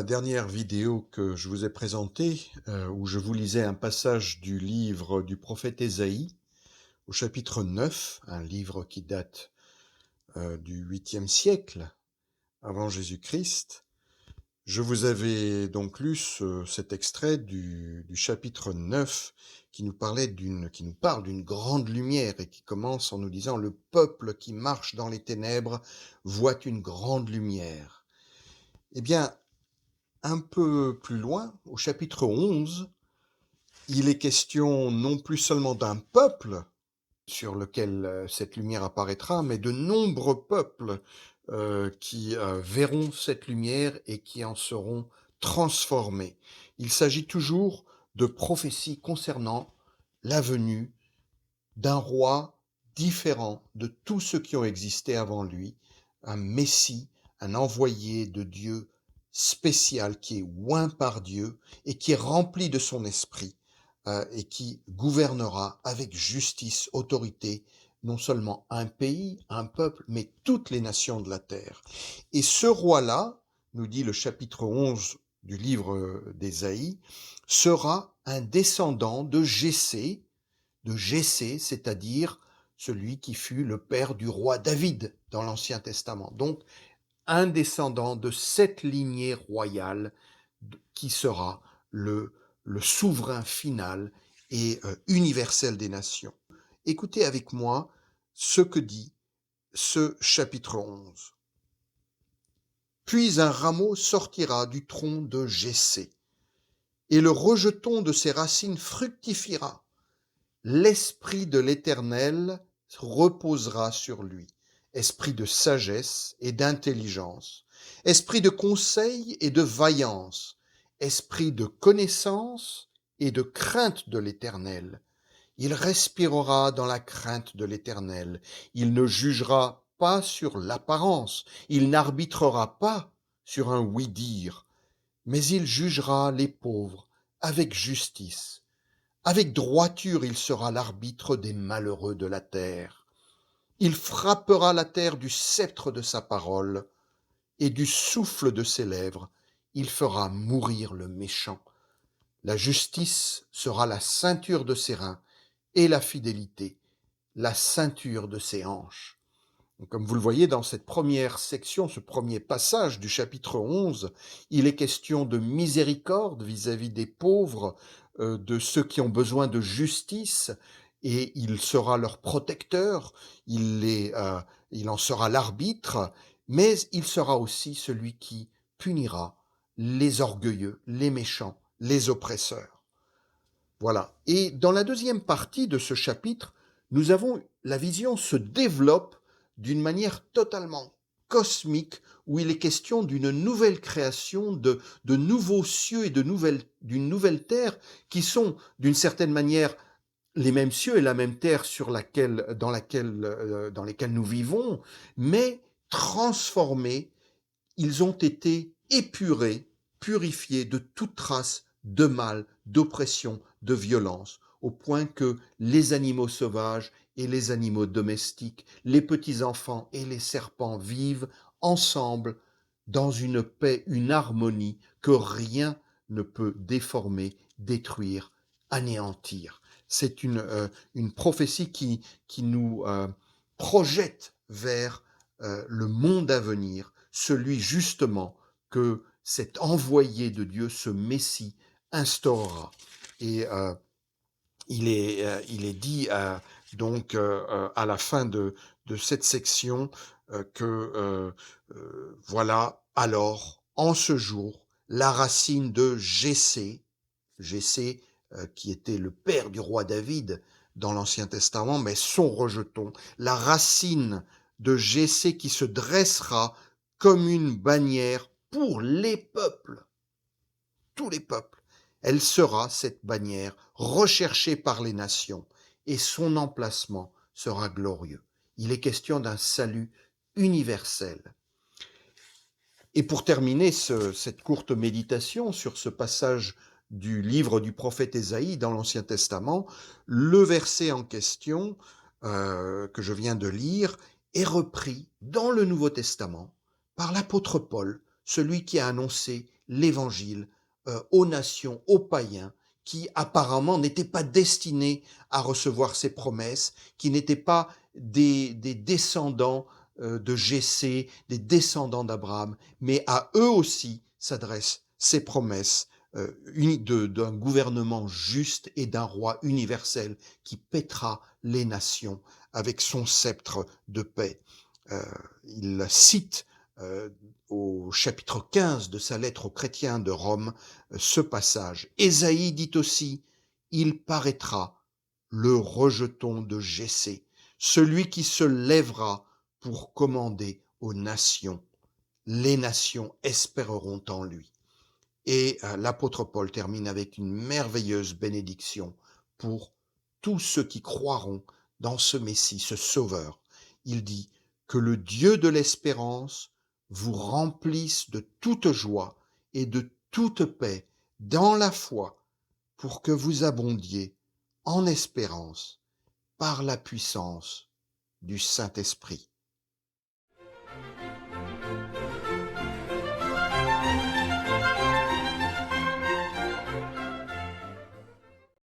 la dernière vidéo que je vous ai présentée, où je vous lisais un passage du livre du prophète Ésaïe, au chapitre 9, un livre qui date du 8e siècle avant Jésus-Christ. Je vous avais donc lu cet extrait du chapitre 9 qui nous parle d'une grande lumière et qui commence en nous disant: «Le peuple qui marche dans les ténèbres voit une grande lumière». Eh bien, un peu plus loin, au chapitre 11, il est question non plus seulement d'un peuple sur lequel cette lumière apparaîtra, mais de nombreux peuples qui verront cette lumière et qui en seront transformés. Il s'agit toujours de prophéties concernant la venue d'un roi différent de tous ceux qui ont existé avant lui, un Messie, un envoyé de Dieu spécial qui est oint par Dieu et qui est rempli de son esprit et qui gouvernera avec justice, autorité, non seulement un pays, un peuple, mais toutes les nations de la terre. Et ce roi-là, nous dit le chapitre 11 du livre d'Ésaïe, sera un descendant de Jessé, c'est-à-dire celui qui fut le père du roi David dans l'Ancien Testament. Donc, un descendant de cette lignée royale qui sera le souverain final et universel des nations. Écoutez avec moi ce que dit ce chapitre 11. Puis un rameau sortira du tronc de Jessé, et le rejeton de ses racines fructifiera. L'Esprit de l'Éternel reposera sur lui, esprit de sagesse et d'intelligence, esprit de conseil et de vaillance, esprit de connaissance et de crainte de l'Éternel. Il respirera dans la crainte de l'Éternel. Il ne jugera pas sur l'apparence, il n'arbitrera pas sur un oui-dire, mais il jugera les pauvres avec justice. Avec droiture, il sera l'arbitre des malheureux de la terre. Il frappera la terre du sceptre de sa parole, et du souffle de ses lèvres, il fera mourir le méchant. La justice sera la ceinture de ses reins, et la fidélité, la ceinture de ses hanches. Donc, comme vous le voyez dans cette première section, ce premier passage du chapitre 11, il est question de miséricorde vis-à-vis des pauvres, de ceux qui ont besoin de justice, et il sera leur protecteur, il en sera l'arbitre, mais il sera aussi celui qui punira les orgueilleux, les méchants, les oppresseurs. Voilà. Et dans la deuxième partie de ce chapitre, nous avons la vision se développe d'une manière totalement cosmique, où il est question d'une nouvelle création, de nouveaux cieux et d'une nouvelle terre, qui sont d'une certaine manière les mêmes cieux et la même terre dans lesquels nous vivons, mais transformés. Ils ont été épurés, purifiés de toute trace de mal, d'oppression, de violence, au point que les animaux sauvages et les animaux domestiques, les petits-enfants et les serpents vivent ensemble dans une paix, une harmonie que rien ne peut déformer, détruire, anéantir. C'est une prophétie qui nous projette vers le monde à venir, celui justement que cet envoyé de Dieu, ce Messie, instaurera. Et il est dit donc à la fin de cette section voilà, alors, en ce jour, la racine de Jessé qui était le père du roi David dans l'Ancien Testament, mais son rejeton, la racine de Jessé qui se dressera comme une bannière pour les peuples, tous les peuples. Elle sera, cette bannière, recherchée par les nations, et son emplacement sera glorieux. Il est question d'un salut universel. Et pour terminer cette courte méditation sur ce passage du livre du prophète Ésaïe dans l'Ancien Testament, le verset en question que je viens de lire est repris dans le Nouveau Testament par l'apôtre Paul, celui qui a annoncé l'Évangile aux nations, aux païens, qui apparemment n'étaient pas destinés à recevoir ces promesses, qui n'étaient pas des descendants de Jessé, des descendants d'Abraham, mais à eux aussi s'adressent ces promesses d'un gouvernement juste et d'un roi universel qui paîtra les nations avec son sceptre de paix. Il cite au chapitre 15 de sa lettre aux chrétiens de Rome ce passage. Ésaïe dit aussi, il paraîtra le rejeton de Jessé, celui qui se lèvera pour commander aux nations. Les nations espéreront en lui. Et l'apôtre Paul termine avec une merveilleuse bénédiction pour tous ceux qui croiront dans ce Messie, ce Sauveur. Il dit que le Dieu de l'espérance vous remplisse de toute joie et de toute paix dans la foi pour que vous abondiez en espérance par la puissance du Saint-Esprit.